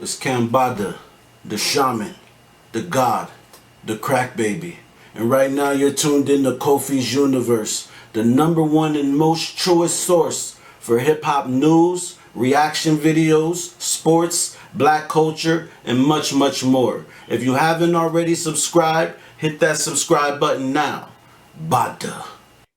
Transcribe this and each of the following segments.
It's Kambada, the shaman, the god, the crack baby. And right now you're tuned in to Kofi's Universe, the #1 and most truest source for hip hop news, reaction videos, sports, black culture, and much, much more. If you haven't already subscribed, hit that subscribe button now. Bada.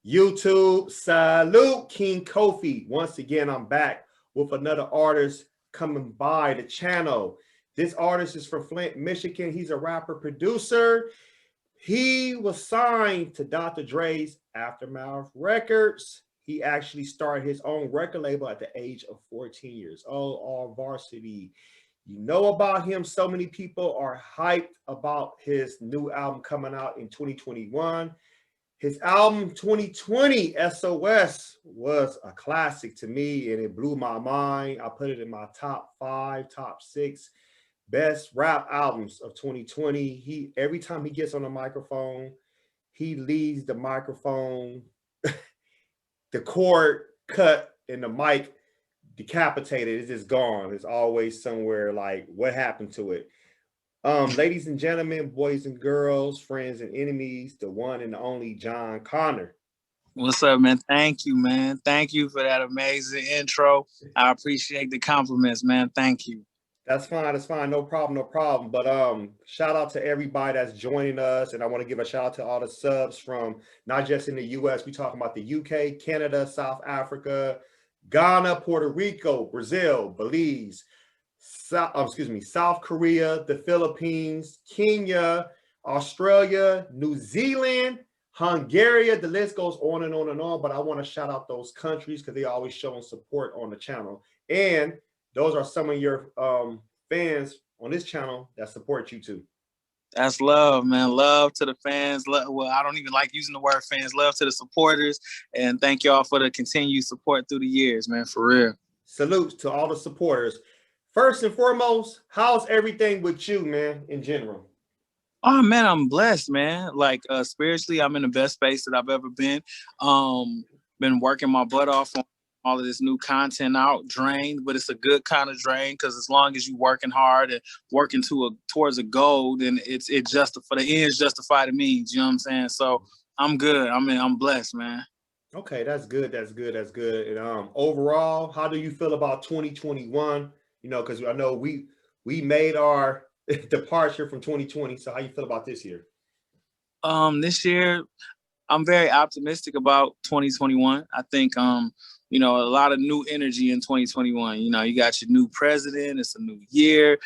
YouTube, salute, King Kofi. Once again, I'm back with another artist coming by the channel. This artist is from Flint, Michigan. He's a rapper, producer. He was signed to Dr. Dre's Aftermath Records. He actually started his own record label at the age of 14 years old, all varsity. You know about him. So many people are hyped about his new album coming out in 2021. His album 2020 SOS was a classic to me, and it blew my mind. I put it in my top 5, top 6 best rap albums of 2020. Every time he gets on the microphone, he leaves the microphone, the cord cut and the mic decapitated. It's just gone. It's always somewhere like, what happened to it? Ladies and gentlemen, boys and girls, friends and enemies, the one and only Jon Connor. What's up, man? Thank you, man. Thank you for that amazing intro. I appreciate the compliments, man. Thank you. That's fine. That's fine. No problem. No problem. But shout out to everybody that's joining us. And I want to give a shout out to all the subs from not just in the US. We're talking about the UK, Canada, South Africa, Ghana, Puerto Rico, Brazil, Belize, South Korea, the Philippines, Kenya, Australia, New Zealand, Hungary. The list goes on and on and on. But I want to shout out those countries because they always showing support on the channel. And those are some of your fans on this channel that support you too. That's love, man. Love to the fans. Well, I don't even like using the word fans. Love to the supporters. And thank y'all for the continued support through the years, man, for real. Salutes to all the supporters. First and foremost, how's everything with you, man, in general? Oh, man, I'm blessed, man. Like, spiritually, I'm in the best space that I've ever been. Been working my butt off on all of this new content out, drained, but it's a good kind of drain because as long as you're working hard and working towards a goal, then it justify the ends justify the means. You know what I'm saying? So I'm good. I'm blessed, man. Okay, that's good. That's good. That's good. And overall, how do you feel about 2021? You know, because I know we made our departure from 2020. So how you feel about this year? This year, I'm very optimistic about 2021. I think you know, a lot of new energy in 2021. You know, you got your new president. It's a new year.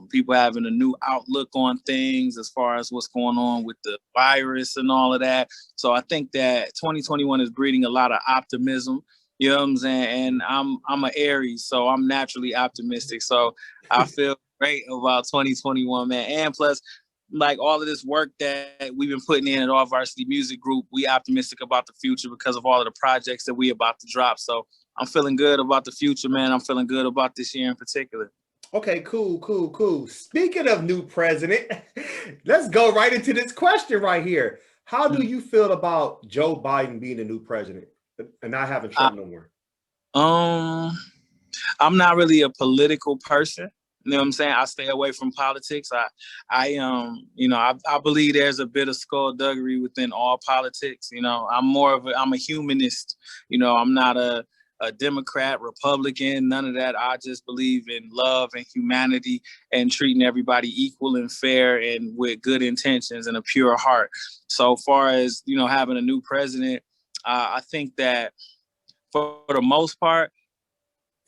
People having a new outlook on things as far as what's going on with the virus and all of that. So I think that 2021 is breeding a lot of optimism. You know what I'm saying? And I'm an Aries, so I'm naturally optimistic. So I feel great about 2021, man. And plus, like all of this work that we've been putting in at All Varsity Music Group, we optimistic about the future because of all of the projects that we about to drop. So I'm feeling good about the future, man. I'm feeling good about this year in particular. Okay, cool. Speaking of new president, let's go right into this question right here. How do you feel about Joe Biden being the new president and not having Trump no more? I'm not really a political person. You know what I'm saying? I stay away from politics. I believe there's a bit of skullduggery within all politics. You know, I'm a humanist. You know, I'm not a Democrat, Republican, none of that. I just believe in love and humanity and treating everybody equal and fair and with good intentions and a pure heart. So far as, you know, having a new president, I think that for the most part,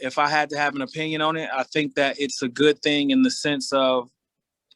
if I had to have an opinion on it, I think that it's a good thing in the sense of,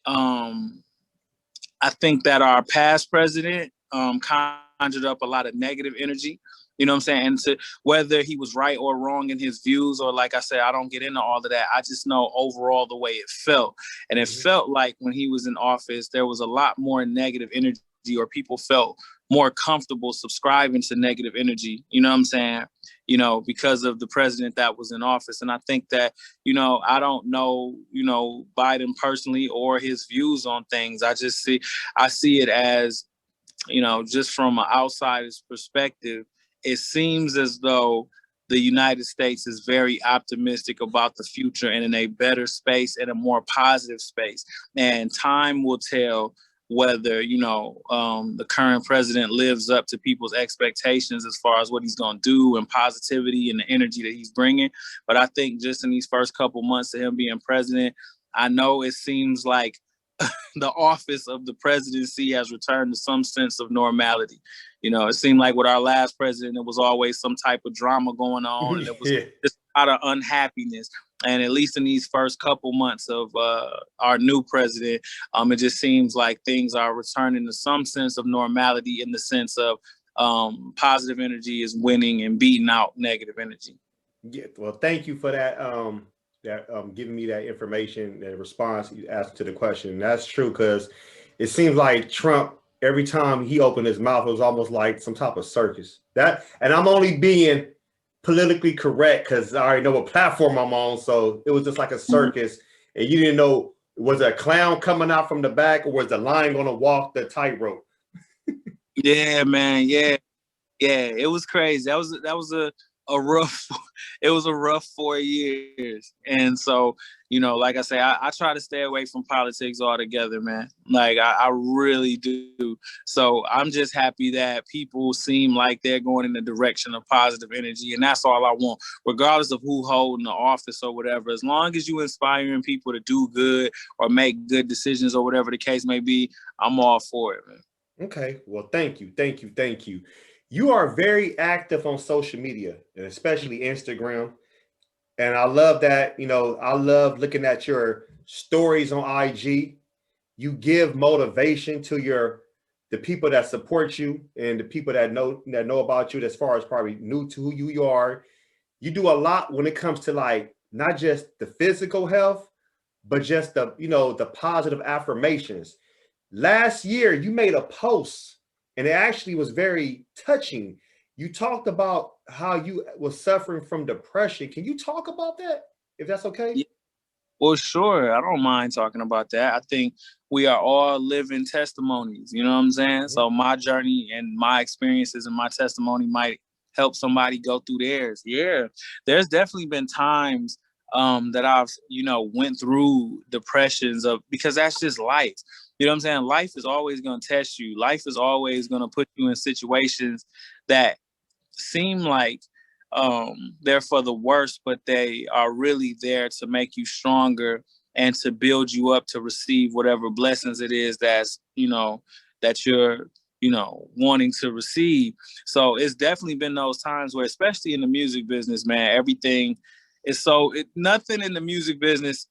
I think that our past president conjured up a lot of negative energy. You know what I'm saying? And whether he was right or wrong in his views, or like I said, I don't get into all of that. I just know overall the way it felt. And it felt like when he was in office, there was a lot more negative energy, or people felt more comfortable subscribing to negative energy. You know what I'm saying? You know, because of the president that was in office. And I think that, you know, I don't know, you know, Biden personally or his views on things. I see it as, you know, just from an outsider's perspective, it seems as though the United States is very optimistic about the future and in a better space and a more positive space. And time will tell whether, the current president lives up to people's expectations as far as what he's going to do and positivity and the energy that he's bringing. But I think just in these first couple months of him being president, I know it seems like the office of the presidency has returned to some sense of normality. It seemed like with our last president, there was always some type of drama going on. And it was just a lot of unhappiness. And at least in these first couple months of our new president, it just seems like things are returning to some sense of normality in the sense of positive energy is winning and beating out negative energy. Yeah, well, thank you for that. Giving me that information, that response you asked to the question. And that's true, because it seems like Trump, every time he opened his mouth, it was almost like some type of circus. And I'm only being politically correct because I already know what platform I'm on. So it was just like a circus, and you didn't know, was a clown coming out from the back or was the lion going to walk the tightrope? Yeah, man. Yeah. It was crazy. That was a rough 4 years. And so, like I say, I try to stay away from politics altogether, man. Like I really do. So I'm just happy that people seem like they're going in the direction of positive energy. And that's all I want, regardless of who holding the office or whatever. As long as you inspiring people to do good or make good decisions or whatever the case may be, I'm all for it, man. Okay. Well, thank you. You are very active on social media, and especially Instagram. And I love that. I love looking at your stories on IG. You give motivation to the people that support you and the people that know about you, as far as probably new to who you are. You do a lot when it comes to like not just the physical health, but just the positive affirmations. Last year, you made a post, and it actually was very touching. You talked about how you was suffering from depression. Can you talk about that, if that's okay? Yeah. Well, sure. I don't mind talking about that. I think we are all living testimonies. You know what I'm saying? Mm-hmm. So my journey and my experiences and my testimony might help somebody go through theirs. Yeah. There's definitely been times that I've, went through depressions because that's just life. You know what I'm saying? Life is always going to test you. Life is always going to put you in situations that seem like they're for the worst, but they are really there to make you stronger and to build you up to receive whatever blessings it is that you're wanting to receive. So it's definitely been those times where, especially in the music business, man, everything is nothing in the music business.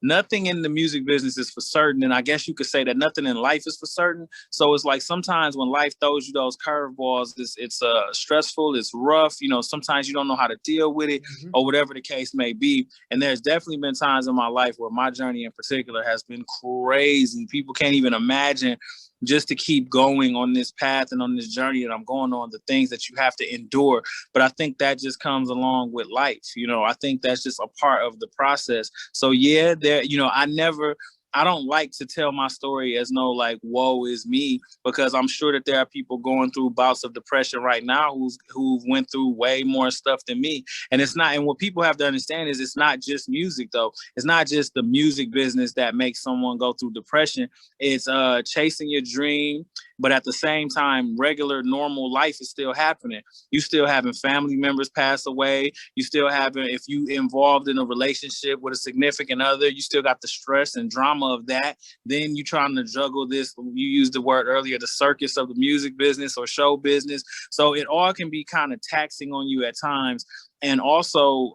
Nothing in the music business is for certain. And I guess you could say that nothing in life is for certain. So it's like sometimes when life throws you those curveballs, it's stressful, it's rough. Sometimes you don't know how to deal with it, mm-hmm. or whatever the case may be. And there's definitely been times in my life where my journey in particular has been crazy. People can't even imagine, just to keep going on this path and on this journey that I'm going on, the things that you have to endure. But I think that just comes along with life. I think that's just a part of the process. So yeah, I don't like to tell my story as no like, woe is me, because I'm sure that there are people going through bouts of depression right now who went through way more stuff than me. And what people have to understand is it's not just music though. It's not just the music business that makes someone go through depression. It's chasing your dream, but at the same time, regular, normal life is still happening. You still having family members pass away. You still having, if you involved in a relationship with a significant other, you still got the stress and drama of that. Then you trying to juggle this, you used the word earlier, the circus of the music business or show business. So it all can be kind of taxing on you at times. And also,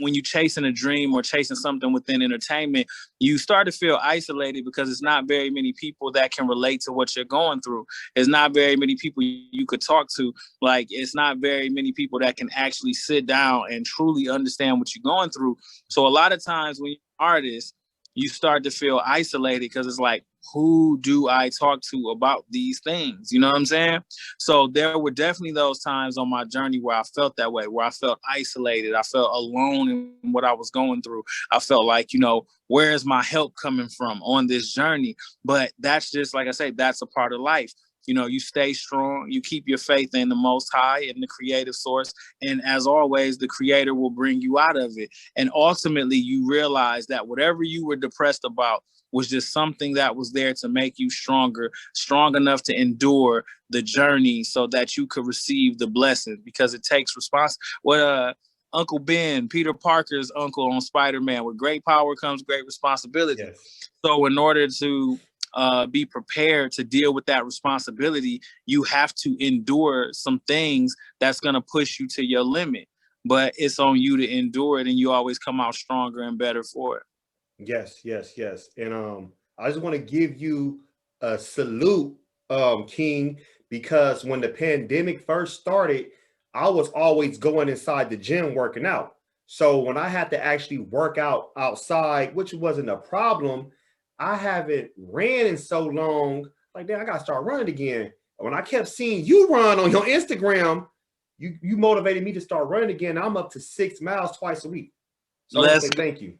when you're chasing a dream or chasing something within entertainment, you start to feel isolated because it's not very many people that can relate to what you're going through. There's not very many people you could talk to. Like, it's not very many people that can actually sit down and truly understand what you're going through. So a lot of times when you're an artist, you start to feel isolated because it's like, who do I talk to about these things? You know what I'm saying? So there were definitely those times on my journey where I felt that way, where I felt isolated. I felt alone in what I was going through. I felt like, where's my help coming from on this journey? But that's just, like I say, that's a part of life. You know, you stay strong, you keep your faith in the Most High and the creative source. And as always, the creator will bring you out of it. And ultimately, you realize that whatever you were depressed about was just something that was there to make you stronger, strong enough to endure the journey so that you could receive the blessing, because it takes response. Uncle Ben, Peter Parker's uncle on Spider-Man, with great power comes great responsibility. Yes. So in order to be prepared to deal with that responsibility, you have to endure some things that's going to push you to your limit. But it's on you to endure it, and you always come out stronger and better for it. Yes, yes, yes. And I just want to give you a salute, King, because when the pandemic first started, I was always going inside the gym working out. So when I had to actually work out outside, which wasn't a problem, I haven't ran in so long. Like, damn, I gotta start running again. When I kept seeing you run on your Instagram, you motivated me to start running again. I'm up to 6 miles twice a week. So I want to say thank you.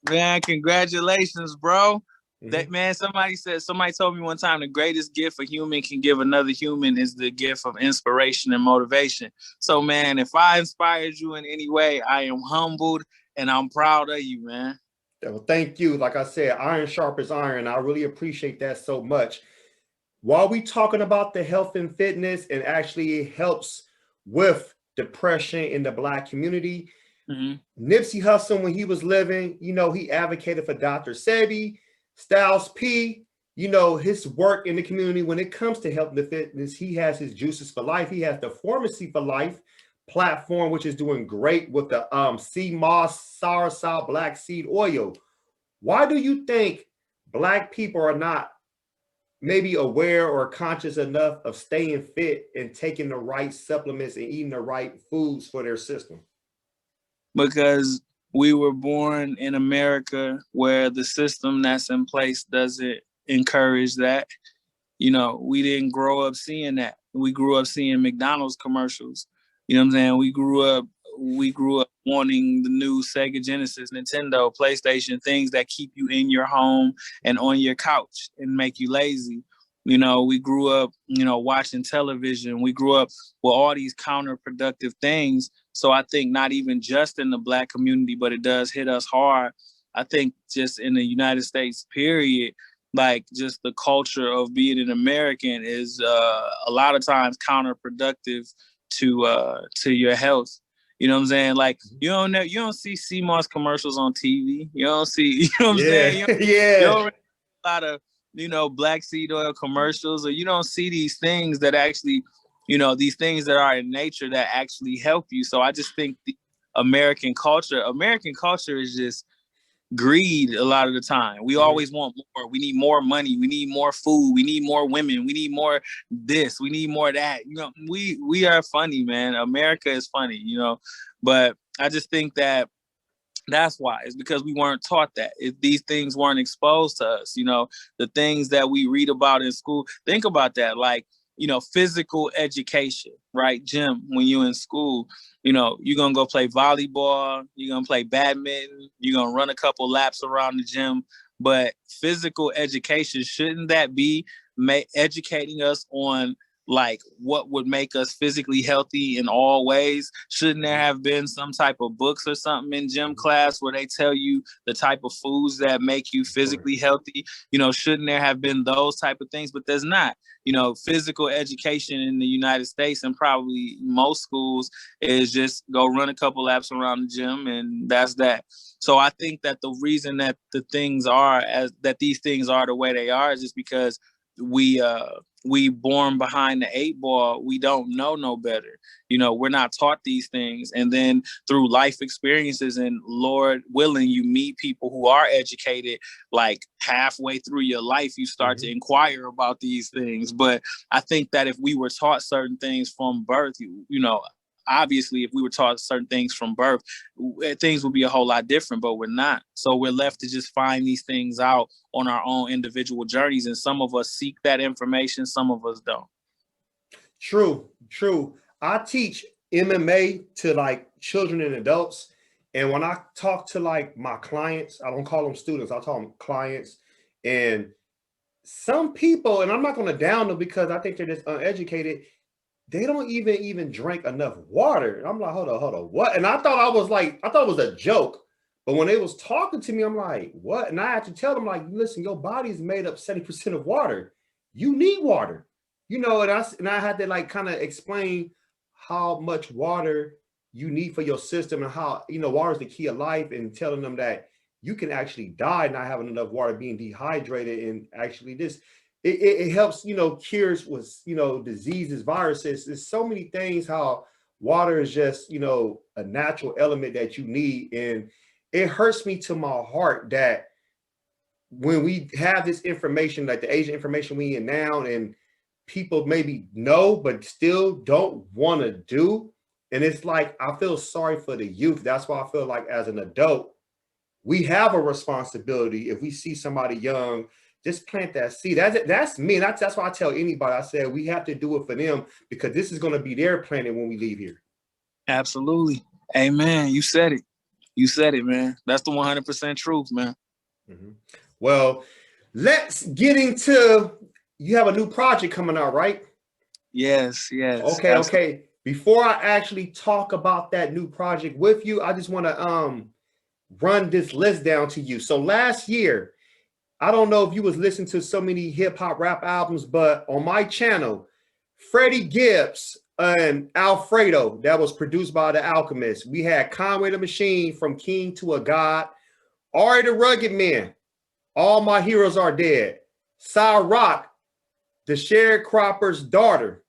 Man, congratulations, bro. That man, somebody told me one time the greatest gift a human can give another human is the gift of inspiration and motivation. So, man, if I inspired you in any way, I am humbled and I'm proud of you, man. Well, thank you. Like I said, iron sharpens iron. I really appreciate that so much. While we talking about the health and fitness, and actually it helps with depression in the Black community, Nipsey Hussle, when he was living, you know, he advocated for Dr. Sebi, Styles P, you know, his work in the community when it comes to health and fitness. He has his Juices for Life. He has the Pharmacy for Life platform, which is doing great with the sea moss, soursop, black seed oil. Why do you think Black people are not maybe aware or conscious enough of staying fit and taking the right supplements and eating the right foods for their system? Because we were born in America where the system that's in place doesn't encourage that. You know, we didn't grow up seeing that. We grew up seeing McDonald's commercials. You know what I'm saying? We grew up wanting the new Sega Genesis, Nintendo, PlayStation, things that keep you in your home and on your couch and make you lazy. You know, we grew up, you know, watching television. We grew up with all these counterproductive things. So I think not even just in the Black community, but it does hit us hard. I think just in the United States, period, like just the culture of being an American is a lot of times counterproductive to your health. You know what I'm saying? Like you don't see CMOS commercials on TV. You don't see, you know what I'm saying? You don't a lot of, you know, black seed oil commercials, or you don't see these things that actually, you know, these things that are in nature that actually help you. So I just think the American culture is just greed a lot of the time. We always want more. We need more money. We need more food. We need more women. We need more this. We need more that. You know, we are funny, man. America is funny, you know. But I just think that that's why. It's because we weren't taught that. If these things weren't exposed to us, you know, the things that we read about in school. Think about that. Like, you know, physical education, right? Gym, when you're in school, you know, you're going to go play volleyball, you're going to play badminton, you're going to run a couple laps around the gym. But physical education, shouldn't that be educating us on like what would make us physically healthy in all ways? Shouldn't there have been some type of books or something in gym class where they tell you the type of foods that make you physically healthy? You know, shouldn't there have been those type of things? But there's not. You know, physical education in the United States and probably most schools is just go run a couple laps around the gym and that's that. So I think that the reason that these things are the way they are is just because we born behind the 8 ball. We don't know no better. You know, we're not taught these things. And then through life experiences and Lord willing, you meet people who are educated, like halfway through your life, you start to inquire about these things. But I think that if we were taught certain things from birth, you know, obviously, if we were taught certain things from birth, things would be a whole lot different, but we're not. So we're left to just find these things out on our own individual journeys. And some of us seek that information, some of us don't. True. I teach MMA to like children and adults. And when I talk to like my clients, I don't call them students, I call them clients. And some people, and I'm not going to down them because I think they're just uneducated. They don't even drink enough water. And I'm like, hold on, what? And I thought it was a joke. But when they was talking to me, I'm like, what? And I had to tell them, like, listen, your body is made up 70% of water. You need water, and I had to like kind of explain how much water you need for your system and how, water is the key of life, and telling them that you can actually die not having enough water, being dehydrated, and actually it helps, cures with, diseases, viruses. There's so many things how water is just, a natural element that you need. And it hurts me to my heart that when we have this information, like the Asian information we in now, and people maybe know, but still don't want to do. And it's like, I feel sorry for the youth. That's why I feel like as an adult, we have a responsibility. If we see somebody young, just plant that seed. That's me. That's why I tell anybody, I said, we have to do it for them, because this is going to be their planet when we leave here. Absolutely. Amen. You said it. You said it, man. That's the 100% truth, man. Mm-hmm. Well, let's get into, you have a new project coming out, right? Yes. Okay. Absolutely. Okay. Before I actually talk about that new project with you, I just want to run this list down to you. So last year, I don't know if you was listening to so many hip hop rap albums, but on my channel, Freddie Gibbs and Alfredo, that was produced by The Alchemist. We had Conway the Machine, From King to a God, Ari the Rugged Man, All My Heroes Are Dead, Cy Rock, The Sharecropper's Daughter,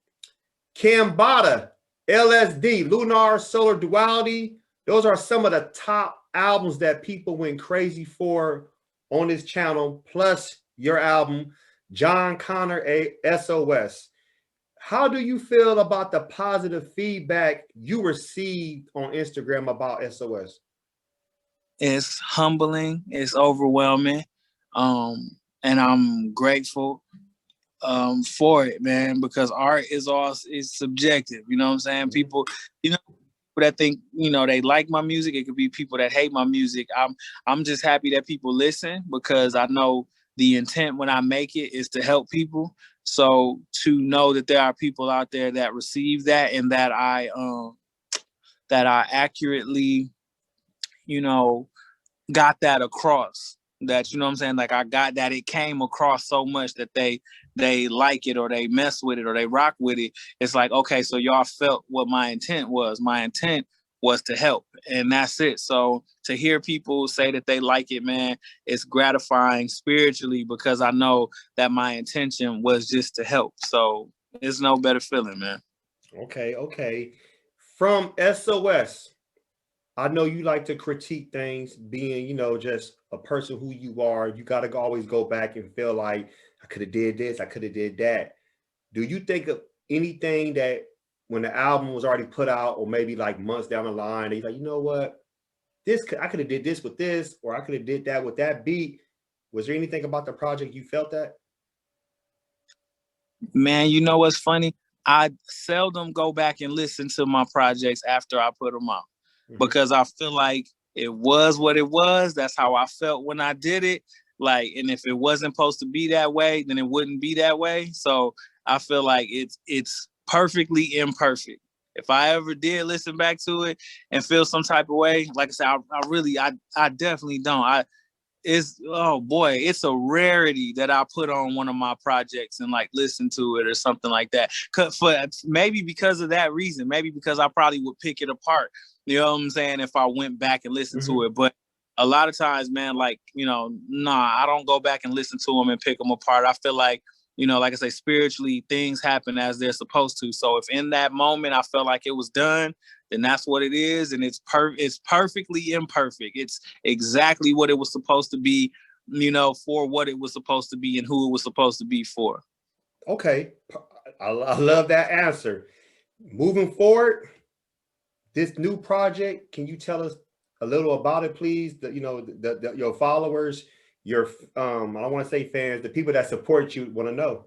Kambata, LSD, Lunar Solar Duality. Those are some of the top albums that people went crazy for on this channel, plus your album, Jon Connor, SOS. How do you feel about the positive feedback you received on Instagram about SOS? It's humbling. It's overwhelming. And I'm grateful for it, man, because art is subjective. You know what I'm saying? People, that think, they like my music. It could be people that hate my music. I'm just happy that people listen, because I know the intent when I make it is to help people. So to know that there are people out there that receive that, and that I accurately, got that across, that, what I'm saying, like I got that it came across so much that they like it, or they mess with it, or they rock with it. It's like, okay, so y'all felt what my intent was. My intent was to help, and that's it. So to hear people say that they like it, man, it's gratifying spiritually, because I know that my intention was just to help. So it's no better feeling, man. Okay. From SOS, I know you like to critique things, being, just a person who you are. You got to always go back and feel like, I could have did this, I could have did that. Do you think of anything that when the album was already put out, or maybe like months down the line, you're like, you know what, I could have did this with this, or I could have did that with that beat? Was there anything about the project you felt that? Man, you know what's funny? I seldom go back and listen to my projects after I put them out, because I feel like it was what it was. That's how I felt when I did it. Like, and if it wasn't supposed to be that way, then it wouldn't be that way. So I feel like it's perfectly imperfect. If I ever did listen back to it and feel some type of way, like I said, I definitely don't. It's a rarity that I put on one of my projects and like listen to it or something like that. Maybe because of that reason, maybe because I probably would pick it apart. You know what I'm saying? If I went back and listened to it. But a lot of times, man, like, I don't go back and listen to them and pick them apart. I feel like, like I say, spiritually, things happen as they're supposed to. So if in that moment I felt like it was done, then that's what it is. And it's perfectly imperfect. It's exactly what it was supposed to be, for what it was supposed to be and who it was supposed to be for. Okay. I love that answer. Moving forward, this new project, can you tell us a little about it, please? Your followers, your I don't want to say fans, the people that support you want to know.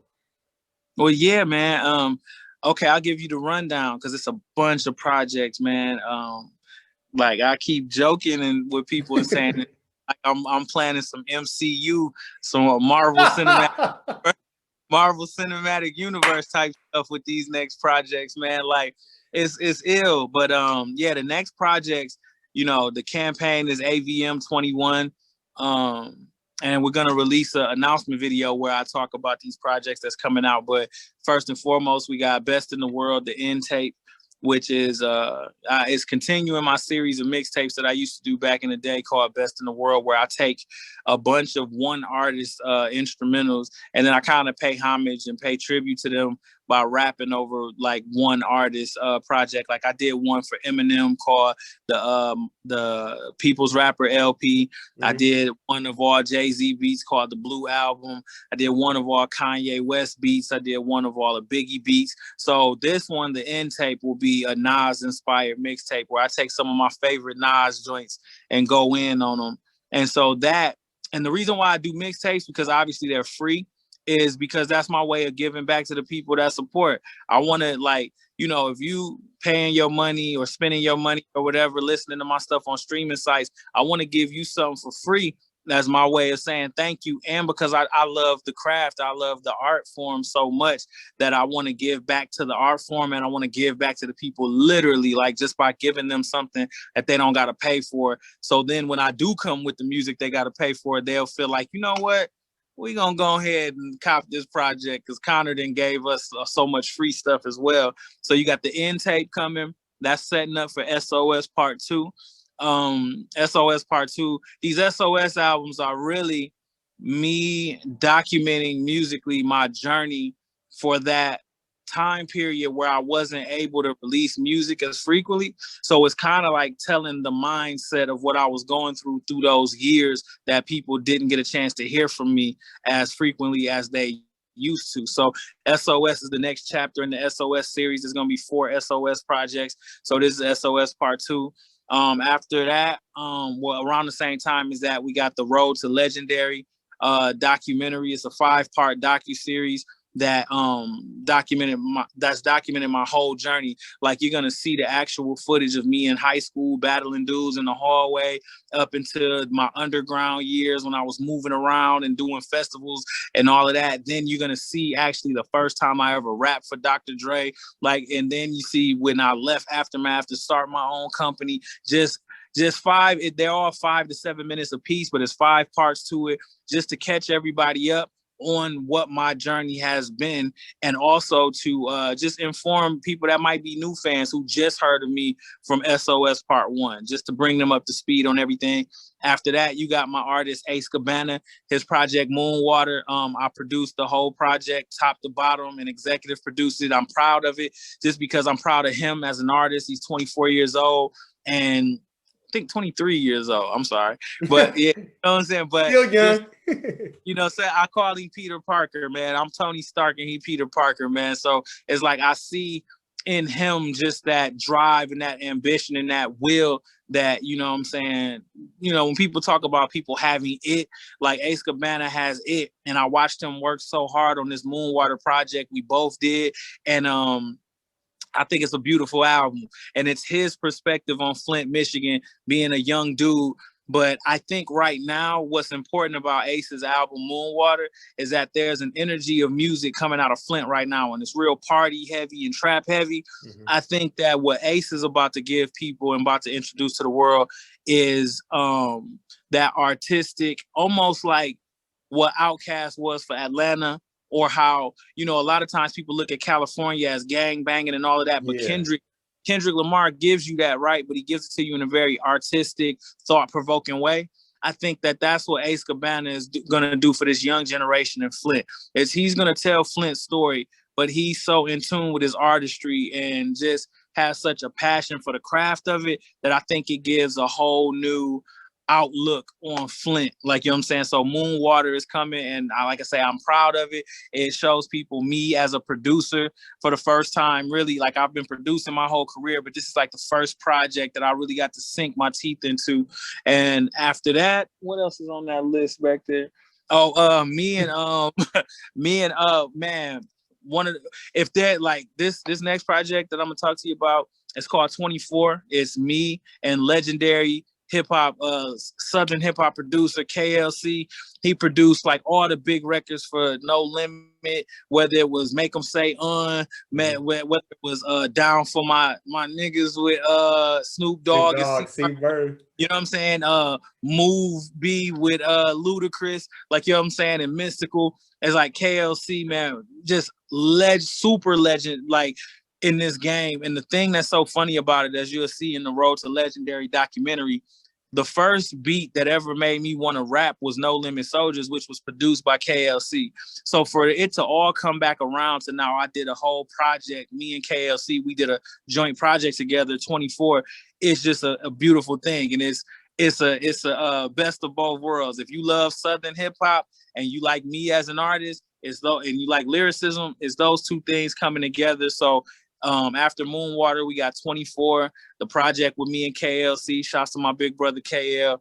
Well, yeah, man. Okay, I'll give you the rundown, because it's a bunch of projects, man. Like I keep joking with people and saying I'm planning some MCU, some Marvel Cinematic Universe type stuff with these next projects, man. Like it's ill. But yeah, the next projects, you know, the campaign is AVM 21. And we're gonna release an announcement video where I talk about these projects that's coming out. But first and foremost, we got Best in the World, the end tape, which is continuing my series of mixtapes that I used to do back in the day called Best in the World, where I take a bunch of one artist instrumentals and then I kind of pay homage and pay tribute to them by rapping over like one artist project. Like I did one for Eminem called the People's Rapper LP. Mm-hmm. I did one of all Jay-Z beats called the Blue Album. I did one of all Kanye West beats. I did one of all the Biggie beats. So this one, the end tape, will be a Nas inspired mixtape where I take some of my favorite Nas joints and go in on them. And so that, and the reason why I do mixtapes, because obviously they're free, is because that's my way of giving back to the people that support. I want to, like, you know, if you paying your money or spending your money or whatever, listening to my stuff on streaming sites, I want to give you something for free. That's my way of saying thank you. And because I love the craft, I love the art form so much that I want to give back to the art form, and I want to give back to the people literally, like just by giving them something that they don't got to pay for. So then when I do come with the music they got to pay for, they'll feel like, you know what? We're going to go ahead and cop this project because Connor then gave us so much free stuff as well. So you got the end tape coming. That's setting up for SOS Part 2. SOS Part 2. These SOS albums are really me documenting musically my journey for that time period where I wasn't able to release music as frequently. So it's kind of like telling the mindset of what I was going through those years that people didn't get a chance to hear from me as frequently as they used to. So SOS is the next chapter in the SOS series. There's going to be 4 SOS projects. So this is SOS Part 2. After that, well, around the same time as that, we got the Road to Legendary documentary. It's a 5-part docuseries that documented my whole journey. Like, you're gonna see the actual footage of me in high school battling dudes in the hallway up into my underground years when I was moving around and doing festivals and all of that. Then you're gonna see actually the first time I ever rapped for Dr. Dre. Like, and then you see when I left Aftermath to start my own company. Just 5, they're all 5 to 7 minutes a piece, but it's 5 parts to it, just to catch everybody up on what my journey has been, and also to just inform people that might be new fans who just heard of me from SOS Part 1, just to bring them up to speed on everything. After that, you got my artist Ace Cabana, his project Moonwater. I produced the whole project top to bottom and executive produced it. I'm proud of it just because I'm proud of him as an artist. He's 24 years old and I think 23 years old. I'm sorry. But yeah, you know what I'm saying? But still young. You know, so I call him Peter Parker, man. I'm Tony Stark and he Peter Parker, man. So it's like I see in him just that drive and that ambition and that will that, you know what I'm saying, you know, when people talk about people having it, like Ace Cabana has it. And I watched him work so hard on this Moonwater project. We both did. And I think it's a beautiful album, and it's his perspective on Flint, Michigan, being a young dude. But I think right now what's important about Ace's album Moonwater is that there's an energy of music coming out of Flint right now, and it's real party heavy and trap heavy. Mm-hmm. I think that what Ace is about to give people and about to introduce to the world is that artistic, almost like what Outkast was for Atlanta. Or how, you know, a lot of times people look at California as gang banging and all of that, but yeah. Kendrick Lamar gives you that, right? But he gives it to you in a very artistic, thought-provoking way. I think that that's what Ace Cabana is going to do for this young generation in Flint. Is he's going to tell Flint's story, but he's so in tune with his artistry and just has such a passion for the craft of it that I think it gives a whole new outlook on Flint, like, you know what I'm saying? So Moonwater is coming, and like I say, I'm proud of it. It shows people me as a producer for the first time, really. Like, I've been producing my whole career, but this is like the first project that I really got to sink my teeth into. And after that, what else is on that list back there? Oh, man, one of the, if they're like this next project that I'm gonna talk to you about, it's called 24. It's me and legendary hip hop, Southern hip hop producer, KLC. He produced like all the big records for No Limit, whether it was Make 'Em Say man, whether it was Down for my niggas with Snoop Dogg and C-Bird. you know what I'm saying? Move B with Ludacris, like you know what I'm saying, and Mystical. It's like KLC, man, just super legend, like in this game. And the thing that's so funny about it, as you'll see in the Road to Legendary documentary, the first beat that ever made me want to rap was No Limit Soldiers, which was produced by KLC. So for it to all come back around to now, I did a whole project, me and KLC, we did a joint project together, 24. It's just a beautiful thing. And it's a best of both worlds. If you love Southern hip hop and you like me as an artist, and you like lyricism, it's those two things coming together. So after Moonwater, we got 24, the project with me and KLC. Shouts to my big brother KL.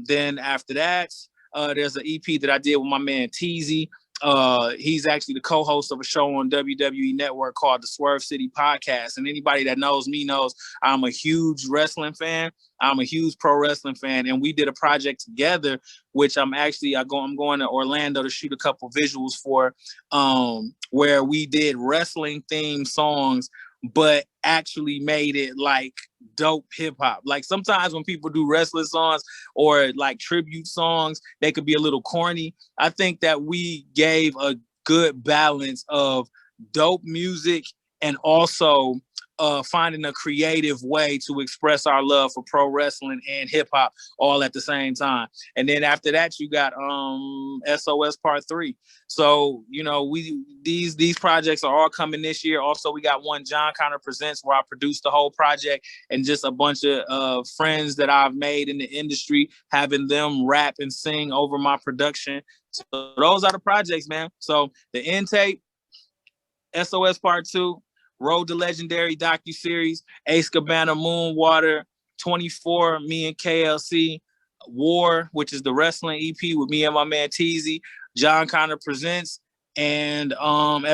Then after that, there's an EP that I did with my man Teezy. He's actually the co-host of a show on WWE Network called the Swerve City Podcast. And anybody that knows me knows I'm a huge wrestling fan. I'm a huge pro wrestling fan. And we did a project together, which I'm going to Orlando to shoot a couple visuals for, where we did wrestling themed songs, but actually made it like dope hip hop. Like sometimes when people do wrestling songs or like tribute songs, they could be a little corny. I think that we gave a good balance of dope music and also finding a creative way to express our love for pro wrestling and hip hop all at the same time. And then after that, you got SOS Part 3. So, you know, these projects are all coming this year. Also, we got one, Jon Connor Presents, where I produced the whole project, and just a bunch of friends that I've made in the industry, having them rap and sing over my production. So those are the projects, man. So the Intake, SOS Part 2, Road to Legendary docuseries, Ace Cabana, Moonwater, 24, me and KLC, War, which is the wrestling EP with me and my man Teezy, Jon Connor Presents, and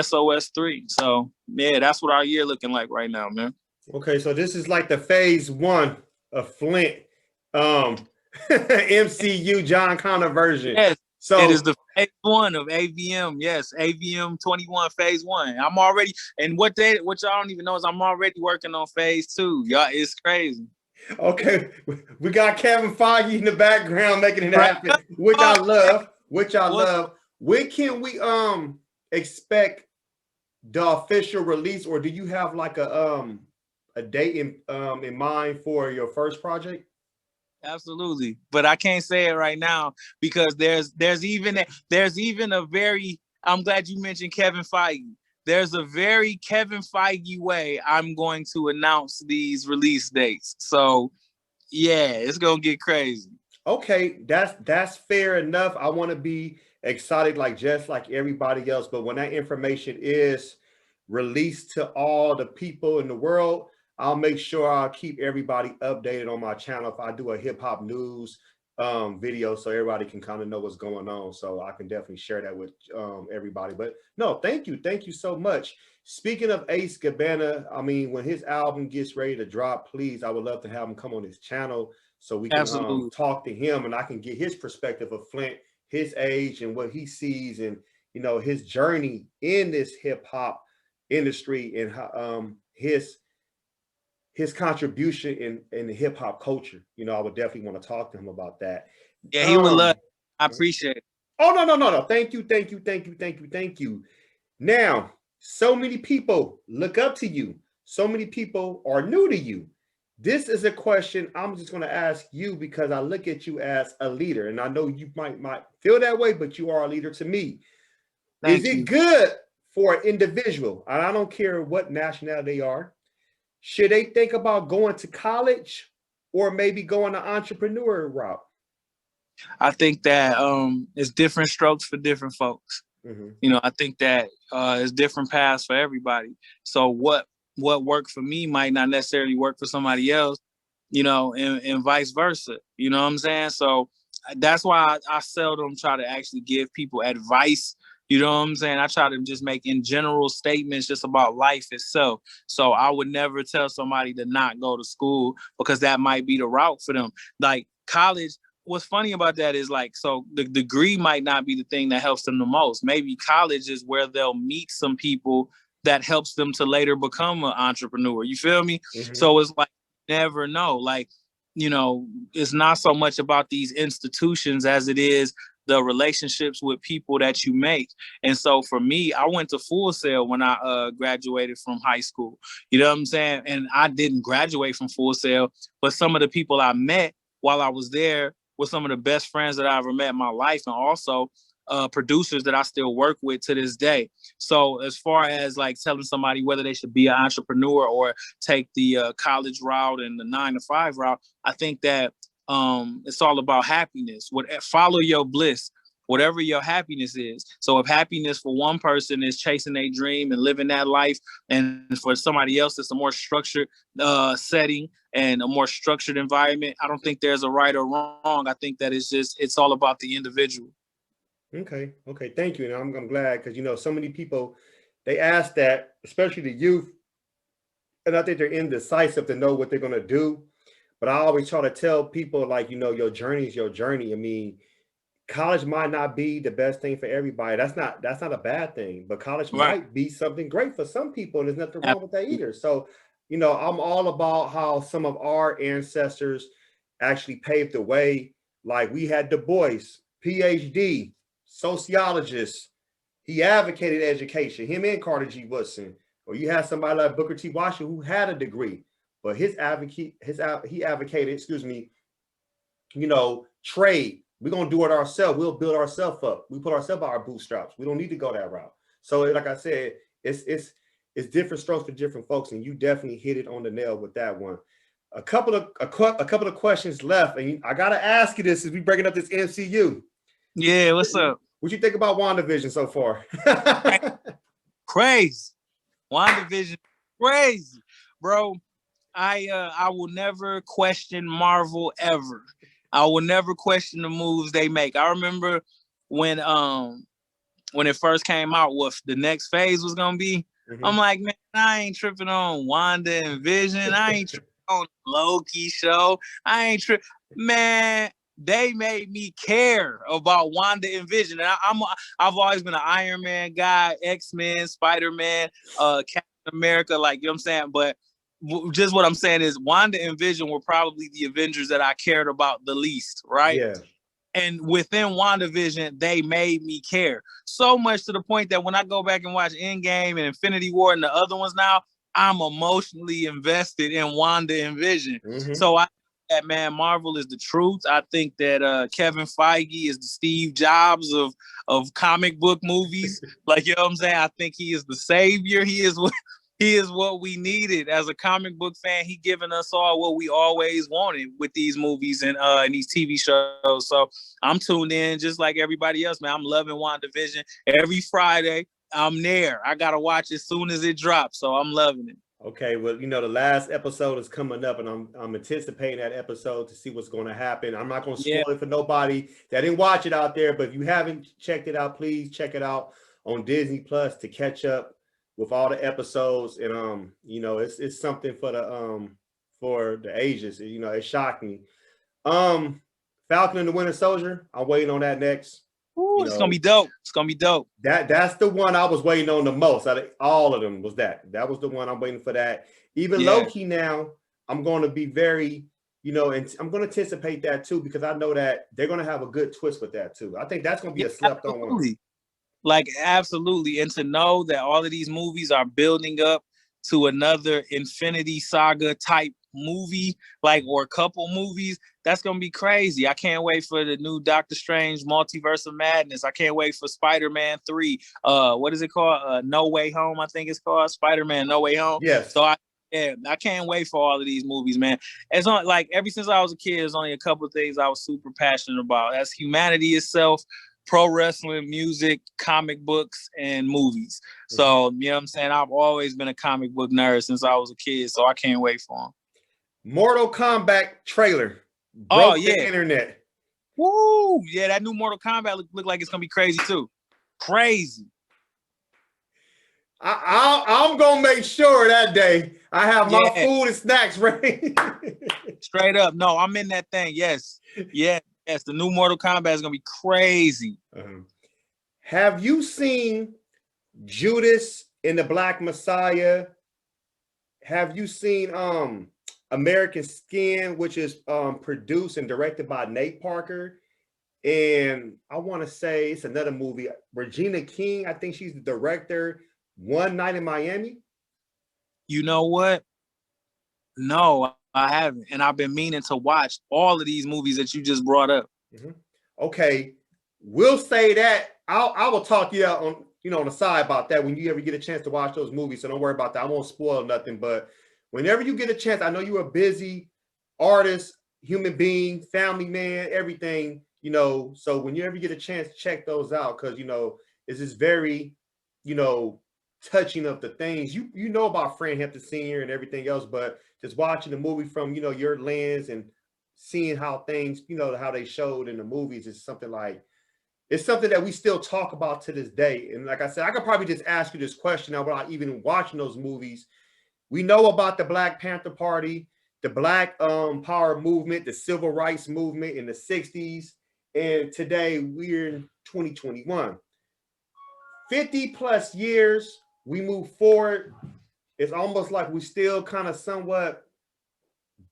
SOS 3. So yeah, that's what our year looking like right now, man. Okay, so this is like the phase 1 of Flint MCU Jon Connor version. Yes. So it is the phase 1 of AVM. Yes, AVM 21 phase 1. I'm already, and what y'all don't even know is I'm already working on phase 2. Y'all, it's crazy. Okay, we got Kevin Feige in the background making it happen, which I love. When can we expect the official release, or do you have like a date in mind for your first project? Absolutely, but I can't say it right now because there's even a very, I'm glad you mentioned Kevin Feige. There's a very Kevin Feige way I'm going to announce these release dates. So yeah, it's gonna get crazy. Okay, that's fair enough. I want to be excited just like everybody else, but when that information is released to all the people in the world, I'll make sure I'll keep everybody updated on my channel if I do a hip hop news video, so everybody can kind of know what's going on. So I can definitely share that with everybody. But no, thank you so much. Speaking of Ace Cabana, I mean, when his album gets ready to drop, please, I would love to have him come on his channel so we can talk to him and I can get his perspective of Flint, his age and what he sees, and you know, his journey in this hip hop industry and how his contribution in the hip hop culture. You know, I would definitely want to talk to him about that. Yeah, he would love. I appreciate it. Oh, no. Thank you. Now, so many people look up to you. So many people are new to you. This is a question I'm just going to ask you because I look at you as a leader, and I know you might feel that way, but you are a leader to me. Is it good for an individual, and I don't care what nationality they are, should they think about going to college or maybe going the entrepreneur route? I think that it's different strokes for different folks. Mm-hmm. You know, I think that it's different paths for everybody. So what worked for me might not necessarily work for somebody else, you know, and vice versa. You know what I'm saying? So that's why I seldom try to actually give people advice You know what I'm saying? I try to just make in general statements just about life itself. So I would never tell somebody to not go to school because that might be the route for them. Like college, what's funny about that is like, so the degree might not be the thing that helps them the most. Maybe college is where they'll meet some people that helps them to later become an entrepreneur. You feel me? Mm-hmm. So it's like, never know. Like, you know, it's not so much about these institutions as it is the relationships with people that you make. And so for me, I went to Full Sail when I graduated from high school. You know what I'm saying? And I didn't graduate from Full Sail, but some of the people I met while I was there were some of the best friends that I ever met in my life, and also producers that I still work with to this day. So as far as like telling somebody whether they should be an entrepreneur or take the college route and the 9-to-5 route, I think that it's all about happiness. Follow your bliss, whatever your happiness is. So if happiness for one person is chasing a dream and living that life, and for somebody else it's a more structured setting and a more structured environment, I don't think there's a right or wrong. I think that it's all about the individual. Okay. Thank you. And I'm glad, because, you know, so many people, they ask that, especially the youth, and I think they're indecisive to know what they're going to do. But I always try to tell people, like, you know, your journey is your journey. I mean, college might not be the best thing for everybody. That's not a bad thing, but college might be something great for some people, and there's nothing wrong with that either. So, you know, I'm all about how some of our ancestors actually paved the way. Like we had Du Bois, PhD, sociologist. He advocated education, him and Carter G. Woodson. Or you had somebody like Booker T. Washington who had a degree, but he advocated, excuse me, you know, trade. We're gonna do it ourselves. We'll build ourselves up. We put ourselves by our bootstraps. We don't need to go that route. So, like I said, it's different strokes for different folks, and you definitely hit it on the nail with that one. A couple of questions left, and I gotta ask you this as we breaking up this MCU. Yeah, what's up? What you think about Wanda Vision so far? Crazy. Wanda Vision, crazy, bro. I will never question Marvel ever. I will never question the moves they make. I remember when it first came out, what the next phase was gonna be. Mm-hmm. I'm like, man, I ain't tripping on Wanda and Vision. I ain't tripping on Loki show. I ain't tripping, man. They made me care about Wanda and Vision. And I've always been an Iron Man guy, X-Men, Spider-Man, Captain America, like, you know what I'm saying? But just what I'm saying is Wanda and Vision were probably the Avengers that I cared about the least, right? Yeah. And within WandaVision, they made me care so much to the point that when I go back and watch Endgame and Infinity War and the other ones now, I'm emotionally invested in Wanda and Vision. Mm-hmm. So I think that, man, Marvel is the truth. I think that Kevin Feige is the Steve Jobs of comic book movies. Like, you know what I'm saying? I think he is the savior. He is what we needed as a comic book fan. He giving us all what we always wanted with these movies and these TV shows. So I'm tuned in just like everybody else, man. I'm loving WandaVision. Every Friday, I'm there. I got to watch as soon as it drops. So I'm loving it. Okay, well, you know, the last episode is coming up, and I'm anticipating that episode to see what's going to happen. I'm not going to spoil it for nobody that didn't watch it out there, but if you haven't checked it out, please check it out on Disney Plus to catch up with all the episodes. And you know, it's something for the ages. You know, it shocked me. Falcon and the Winter Soldier, I'm waiting on that next. Ooh, it's gonna be dope. It's gonna be dope. That's the one I was waiting on the most. Out of all of them was that was the one I'm waiting for. That even Loki now, I'm going to be very, you know, and I'm going to anticipate that too, because I know that they're going to have a good twist with that too. I think that's going to be a slept on one. Like, absolutely. And to know that all of these movies are building up to another Infinity Saga type movie, like, or couple movies, that's going to be crazy. I can't wait for the new Doctor Strange Multiverse of Madness. I can't wait for Spider-Man 3. What is it called? No Way Home, I think it's called. Spider-Man No Way Home. Yes. So I can't wait for all of these movies, man. It's on, like, ever since I was a kid, there's only a couple of things I was super passionate about. That's humanity itself, pro wrestling, music, comic books, and movies. So, you know what I'm saying? I've always been a comic book nerd since I was a kid, so I can't wait for them. Mortal Kombat trailer broke the internet. Woo! Yeah, that new Mortal Kombat look like it's gonna be crazy too. Crazy. I'm gonna make sure that day I have my food and snacks ready. Straight up. No, I'm in that thing. Yes. Yes. The new Mortal Kombat is gonna be crazy. Have you seen Judas and the Black Messiah? Have you seen American Skin, which is produced and directed by Nate Parker? And I want to say it's another movie. Regina King, I think she's the director. One Night in Miami. You know what? No, I haven't. And I've been meaning to watch all of these movies that you just brought up. Okay. We'll say that. I will talk to you on, on the side about that when you ever get a chance to watch those movies. So don't worry about that. I won't spoil nothing. But whenever you get a chance, I know you're a busy artist, human being, family man, everything, so when you ever get a chance, check those out. Cause it's just very, touching of the things you know about Fran Hampton Sr. and everything else, but just watching the movie from your lens and seeing how things how they showed in the movies is something like it's something that we still talk about to this day. And like I said, I could probably just ask you this question now without even watching those movies. We know about the Black Panther Party, the Black Power movement, the Civil Rights movement in the 60s, and today we're in 2021. 50 plus years. We move forward. It's almost like we still kind of somewhat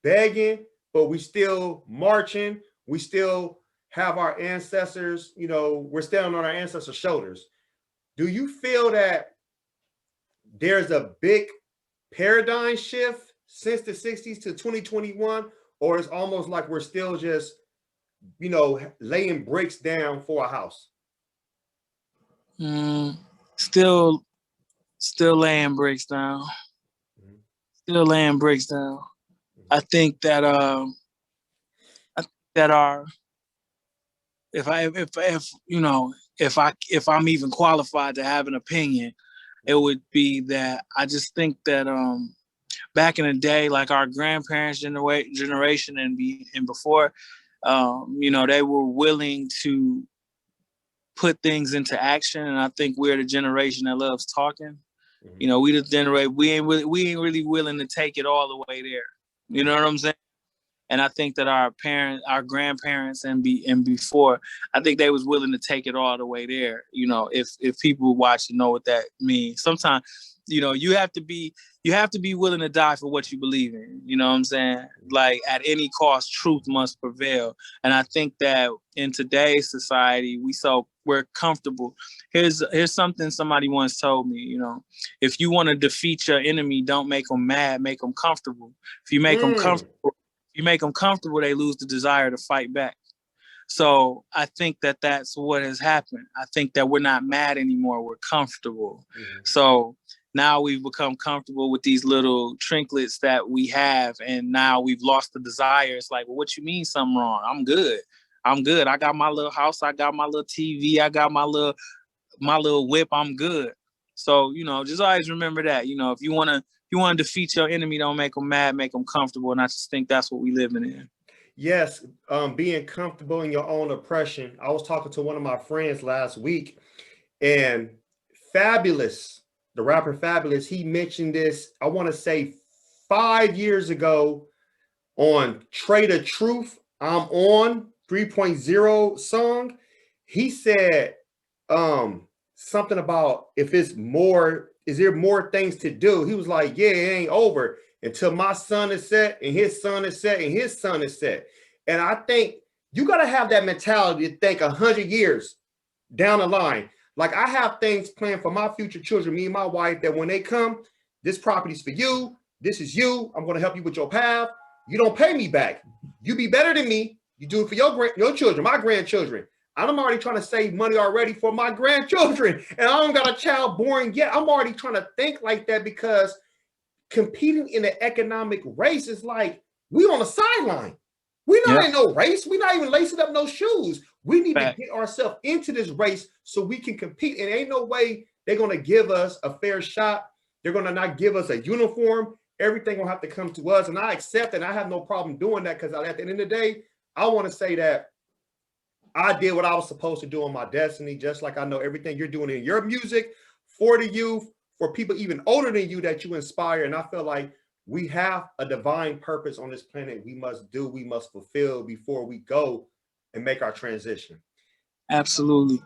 begging, but we still marching. We still have our ancestors, we're standing on our ancestors' shoulders. Do you feel that there's a big paradigm shift since the 60s to 2021? Or it's almost like we're still just, laying bricks down for a house? Still laying bricks down. Still laying bricks down. I think that if I'm even qualified to have an opinion, it would be that I just think that back in the day, like our grandparents' generation and before, they were willing to put things into action, and I think we're the generation that loves talking. We the generation we ain't really willing to take it all the way there. You know what I'm saying? And I think that our grandparents and before, I think they was willing to take it all the way there. If people watch and know what that means. Sometimes, you have to be willing to die for what you believe in. You know what I'm saying? Like at any cost, truth must prevail. And I think that in today's society, we're comfortable. Here's something somebody once told me. If you want to defeat your enemy, don't make them mad, make them comfortable. If you make them comfortable, they lose the desire to fight back. So I think that that's what has happened. I think that we're not mad anymore. We're comfortable. So now we've become comfortable with these little trinkets that we have, and now we've lost the desire. It's like, well, what you mean something wrong? I'm good. I got my little house. I got my little TV. I got my little whip. I'm good. So, just always remember that, if you want to defeat your enemy, don't make them mad, make them comfortable. And I just think that's what we living in. Yes. Being comfortable in your own oppression. I was talking to one of my friends last week, and Fabulous, the rapper Fabulous, he mentioned this, I want to say 5 years ago on Trade of Truth, I'm On 3.0 song. He said something about is there more things to do? He was like, yeah, it ain't over until my son is set and his son is set and his son is set. And I think you got to have that mentality to think 100 years down the line. Like I have things planned for my future children, me and my wife, that when they come, this property's for you. This is you. I'm going to help you with your path. You don't pay me back. You be better than me. You do it for your children, my grandchildren. I'm already trying to save money already for my grandchildren. And I don't got a child born yet. I'm already trying to think like that, because competing in the economic race is like, we on the sideline. We not in no race. We not even lacing up no shoes. We need to get ourselves into this race so we can compete. And ain't no way they're going to give us a fair shot. They're going to not give us a uniform. Everything will have to come to us. And I accept it. I have no problem doing that, because at the end of the day, I want to say that I did what I was supposed to do on my destiny, just like I know everything you're doing in your music for the youth, for people even older than you that you inspire. And I feel like we have a divine purpose on this planet we must fulfill before we go and make our transition. Absolutely.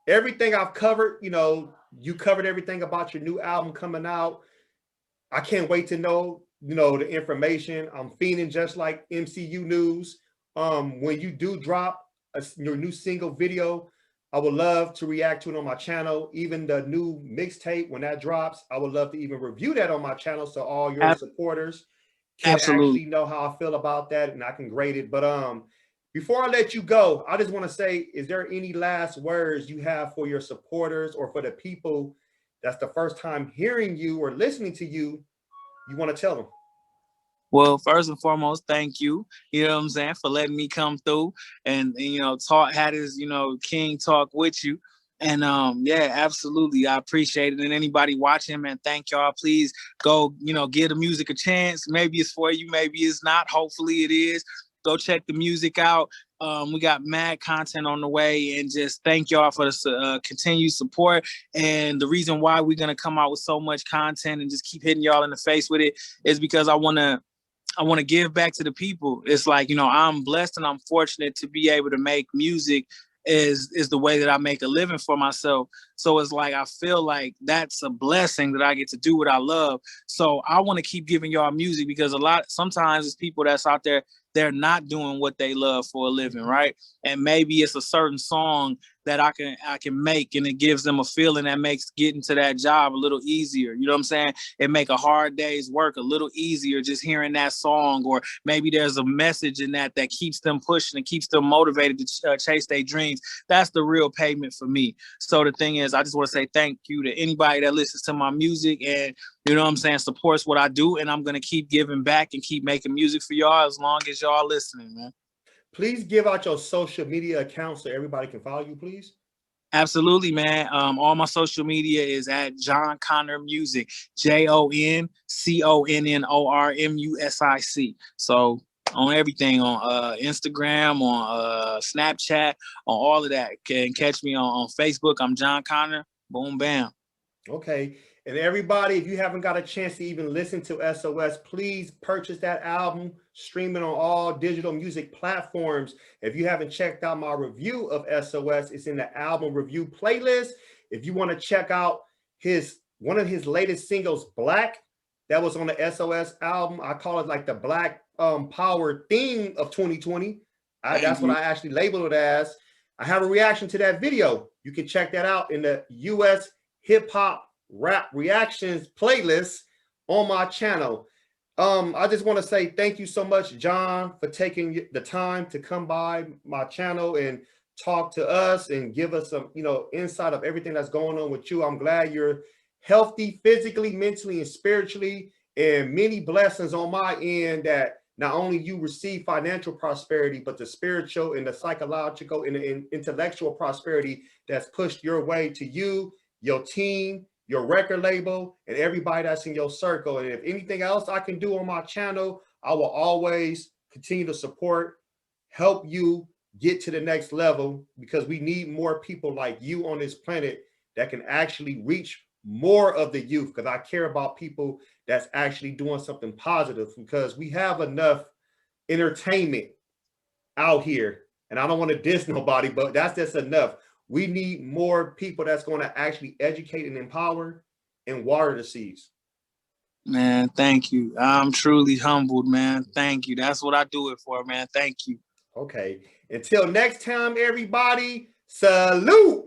Everything I've covered, you covered everything about your new album coming out. I can't wait to know, the information. I'm feeling just like MCU News. When you do drop your new single video, I would love to react to it on my channel. Even the new mixtape, when that drops, I would love to even review that on my channel so all your supporters can Absolutely. actually know how I feel about that and I can grade it. But before I let you go, I just want to say, is there any last words you have for your supporters or for the people that's the first time hearing you or listening to you want to tell them? Well, first and foremost, thank you, you know what I'm saying, for letting me come through and had his, King talk with you. And yeah, absolutely. I appreciate it. And anybody watching, man, thank y'all. Please go, give the music a chance. Maybe it's for you, maybe it's not. Hopefully it is. Go check the music out. We got mad content on the way, and just thank y'all for the continued support. And the reason why we're going to come out with so much content and just keep hitting y'all in the face with it is because I want to give back to the people. It's like, I'm blessed and I'm fortunate to be able to make music is the way that I make a living for myself. So it's like, I feel like that's a blessing that I get to do what I love. So I want to keep giving y'all music because sometimes it's people that's out there, they're not doing what they love for a living, right? And maybe it's a certain song that I can make, and it gives them a feeling that makes getting to that job a little easier. You know what I'm saying? It make a hard day's work a little easier just hearing that song, or maybe there's a message in that keeps them pushing and keeps them motivated to chase their dreams. That's the real payment for me. So the thing is, I just want to say thank you to anybody that listens to my music and, supports what I do. And I'm going to keep giving back and keep making music for y'all as long as y'all listening, man. Please give out your social media accounts so everybody can follow you, please. Absolutely, man. All my social media is at Jon Connor Music, JonConnor Music. So on everything, on Instagram, on Snapchat, on all of that. Can catch me on Facebook. I'm Jon Connor. Boom, bam. Okay. And everybody, if you haven't got a chance to even listen to SOS, please purchase that album, stream it on all digital music platforms. If you haven't checked out my review of SOS, it's in the album review playlist. If you want to check out one of his latest singles, Black, that was on the SOS album. I call it like the Black Power theme of 2020. That's what I actually labeled it as. I have a reaction to that video. You can check that out in the US Hip Hop Rap Reactions playlist on my channel. I just want to say thank you so much, Jon, for taking the time to come by my channel and talk to us and give us some, insight of everything that's going on with you. I'm glad you're healthy physically, mentally, and spiritually, and many blessings on my end that not only you receive financial prosperity, but the spiritual and the psychological and the intellectual prosperity that's pushed your way to you, your team, your record label, and everybody that's in your circle. And if anything else I can do on my channel, I will always continue to support, help you get to the next level, because we need more people like you on this planet that can actually reach more of the youth, because I care about people that's actually doing something positive, because we have enough entertainment out here. And I don't want to diss nobody, but that's just enough. We need more people that's going to actually educate and empower and water the seas. Man, thank you. I'm truly humbled, man. Thank you. That's what I do it for, man. Thank you. Okay. Until next time, everybody, salute.